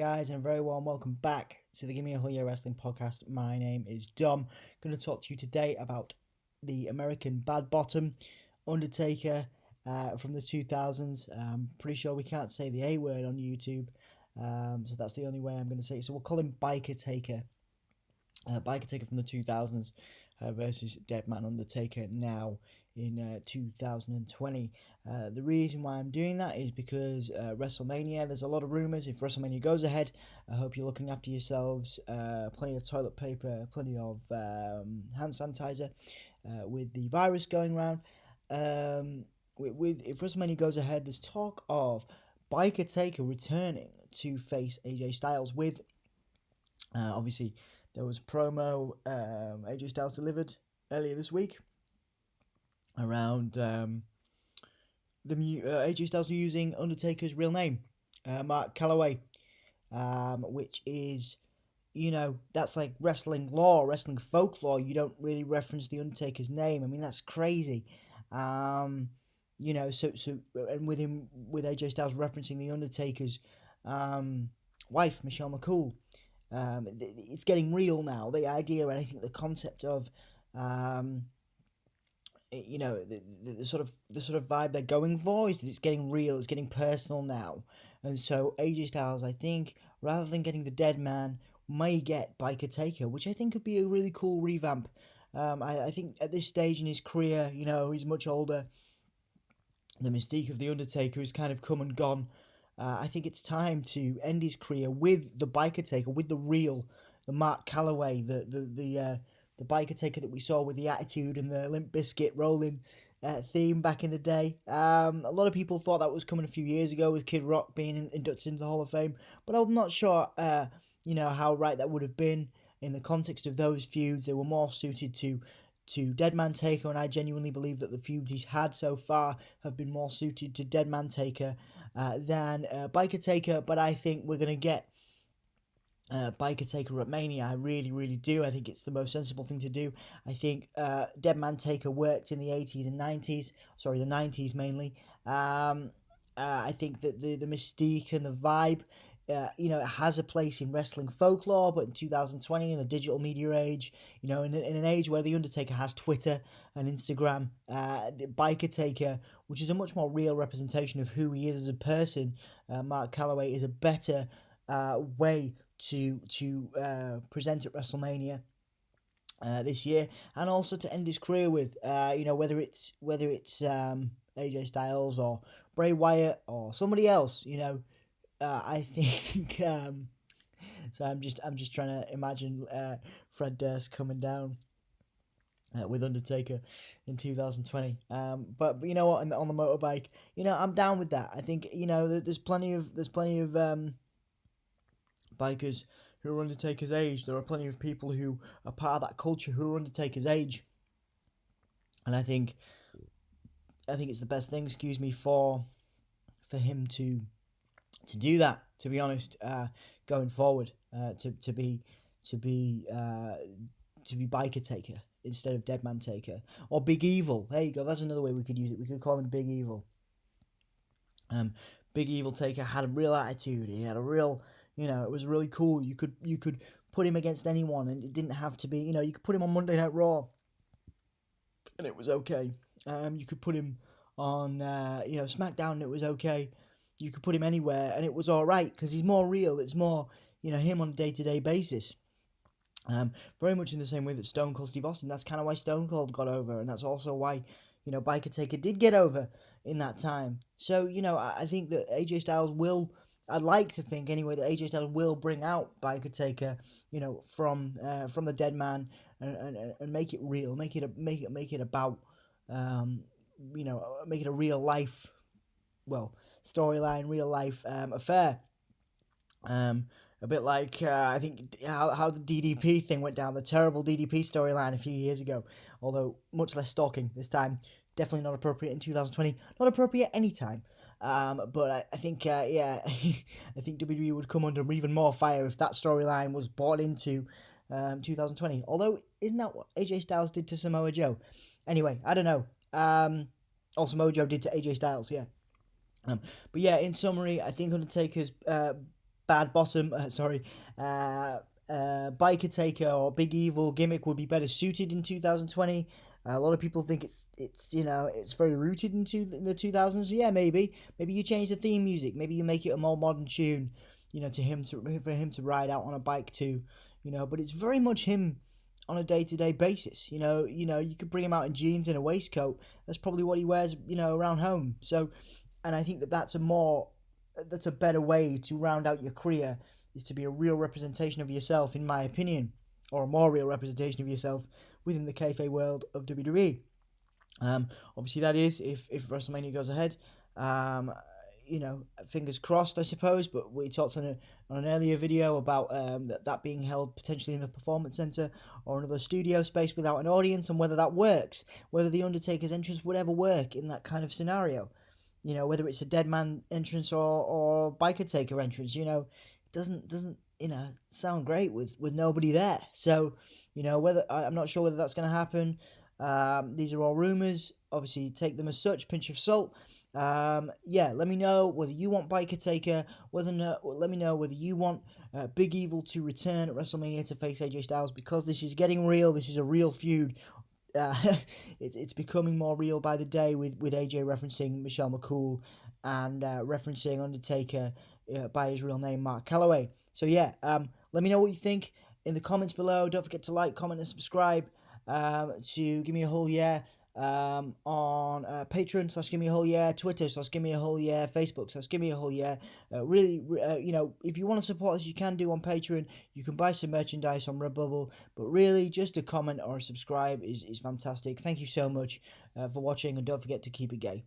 guys, and a very warm welcome back to the Gimme Wrestling podcast. My name is Dom. Going to talk to you today about the American Bad Bottom, Undertaker from the 2000s. Pretty sure we can't say the A word on YouTube, so that's the only way I'm going to say it. So we'll call him Biker Taker. Biker Taker from the 2000s versus Deadman Undertaker now in 2020. The reason why I'm doing that is because Wrestlemania, there's a lot of rumours. If Wrestlemania goes ahead, I hope you're looking after yourselves. Plenty of toilet paper, plenty of hand sanitizer with the virus going around. If Wrestlemania goes ahead, there's talk of Biker Taker returning to face AJ Styles with, obviously, there was a promo AJ Styles delivered earlier this week around AJ Styles using Undertaker's real name, Mark Calloway, which is, that's like wrestling lore, wrestling folklore. You don't really reference the Undertaker's name. I mean, that's crazy. So and with AJ Styles referencing the Undertaker's wife, Michelle McCool. It's getting real now. The idea, and I think the concept of, the sort of vibe they're going for is that it's getting real. It's getting personal now, and so AJ Styles, I think, rather than getting the Dead Man, may get Biker Taker, which I think could be a really cool revamp. I think at this stage in his career, he's much older. The mystique of the Undertaker has kind of come and gone. I think it's time to end his career with the Biker Taker, with the Mark Calloway, the Biker Taker that we saw with the Attitude and the Limp Bizkit rolling theme back in the day. A lot of people thought that was coming a few years ago with Kid Rock being inducted into the Hall of Fame, but I'm not sure, how right that would have been in the context of those feuds. They were more suited to Deadman Taker, and I genuinely believe that the feuds he's had so far have been more suited to Deadman Taker than Biker Taker, but I think we're going to get Biker Taker at Mania. I really, really do. I think it's the most sensible thing to do. I think Deadman Taker worked in the 80s and 90s, the 90s mainly. I think that the mystique and the vibe, it has a place in wrestling folklore, but in 2020, in the digital media age, in an age where The Undertaker has Twitter and Instagram, the Biker Taker, which is a much more real representation of who he is as a person, Mark Calloway, is a better way to present at WrestleMania this year, and also to end his career with, whether it's AJ Styles or Bray Wyatt or somebody else, I think. So I'm just trying to imagine Fred Durst coming down with Undertaker in 2020. But you know what? On the motorbike, I'm down with that. I think there's plenty of bikers who are Undertaker's age. There are plenty of people who are part of that culture who are Undertaker's age, and I think it's the best thing. For him to do that, to be honest, going forward, to be Biker Taker instead of Deadman Taker, or Big Evil. There you go. That's another way we could use it. We could call him Big Evil. Big Evil Taker had a real attitude. He had a real, it was really cool. You could put him against anyone, and it didn't have to be, you could put him on Monday Night Raw, and it was okay. You could put him on, SmackDown, and it was okay. You could put him anywhere, and it was all right, because he's more real. It's more, him on a day-to-day basis. Very much in the same way that Stone Cold Steve Austin. That's kind of why Stone Cold got over, and that's also why, Biker Taker did get over in that time. So, I think that AJ Styles will, I'd like to think anyway, that AJ Styles will bring out Biker Taker, from the Dead Man, and make it real, make it about, make it a real life, storyline, real life affair. A bit like, I think, how the DDP thing went down, the terrible DDP storyline a few years ago, although much less stalking this time. Definitely not appropriate in 2020, not appropriate anytime. But I think, I think WWE would come under even more fire if that storyline was brought into 2020. Although, isn't that what AJ Styles did to Samoa Joe? Anyway, I don't know. Or Samoa Joe did to AJ Styles, yeah. But yeah, in summary, I think Undertaker's Bad Bottom, Biker Taker or Big Evil Gimmick would be better suited in 2020. A lot of people think it's very rooted into the 2000s. Yeah, maybe you change the theme music. Maybe you make it a more modern tune. For him to ride out on a bike to. But it's very much him on a day-to-day basis. You could bring him out in jeans and a waistcoat. That's probably what he wears. Around home. So, and I think that's a better way to round out your career, is to be a real representation of yourself, in my opinion, or a more real representation of yourself within the kayfabe world of WWE. Obviously, that is if WrestleMania goes ahead. Fingers crossed, I suppose. But we talked on an earlier video about that being held potentially in the Performance Center or another studio space without an audience, and whether that works, whether the Undertaker's entrance would ever work in that kind of scenario. Whether it's a dead man entrance or Biker Taker entrance. It doesn't sound great with nobody there. So, whether I'm not sure whether that's going to happen. These are all rumors. Obviously, take them as such, pinch of salt. Let me know whether you want Biker Taker. Let me know whether you want Big Evil to return at WrestleMania to face AJ Styles, because this is getting real. This is a real feud. It's becoming more real by the day, with AJ referencing Michelle McCool and referencing Undertaker by his real name, Mark Calloway. So let me know what you think in the comments below. Don't forget to like, comment, and subscribe to Give Me a Whole Yeah on Patreon /Give Me a Whole Yeah, Twitter /Give Me a Whole Yeah, Facebook /Give Me a Whole Yeah. If you want to support us, you can do on Patreon. You can buy some merchandise on Redbubble, but really just a comment or a subscribe is fantastic. Thank you so much for watching, and don't forget to keep it gay.